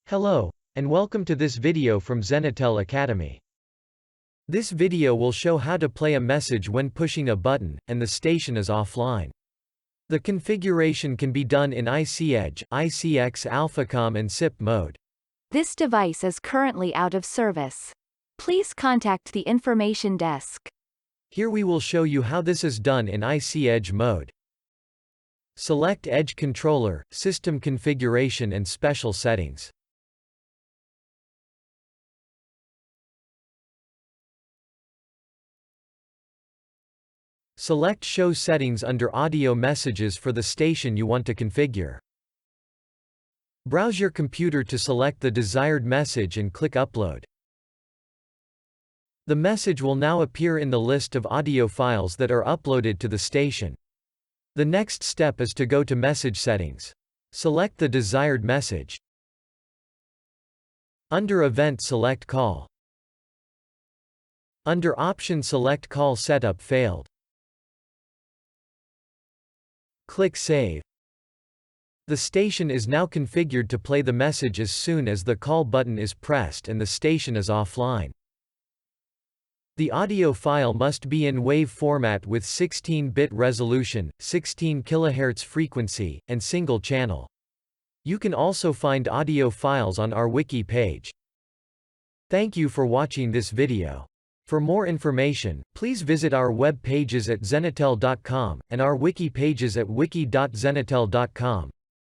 Hello, and welcome to this video from Zenatel Academy. This video will show how to play a message when pushing a button, and the station is offline. The configuration can be done in IC Edge, ICX Alphacom and SIP mode. This device is currently out of service. Please contact the information desk. Here we will show you how this is done in IC Edge mode. Select Edge Controller, System Configuration and Special Settings. Select Show Settings under Audio Messages for the station you want to configure. Browse your computer to select the desired message and click Upload. The message will now appear in the list of audio files that are uploaded to the station. The next step is to go to Message Settings. Select the desired message. Under Event select Call. Under Option select Call Setup Failed. Click Save. The station is now configured to play the message as soon as the call button is pressed and the station is offline. The audio file must be in WAV format with 16-bit resolution, 16 kHz frequency, and single channel. You can also find audio files on our wiki page. Thank you for watching this video. For more information, please visit our web pages at zenatel.com, and our wiki pages at wiki.zenatel.com.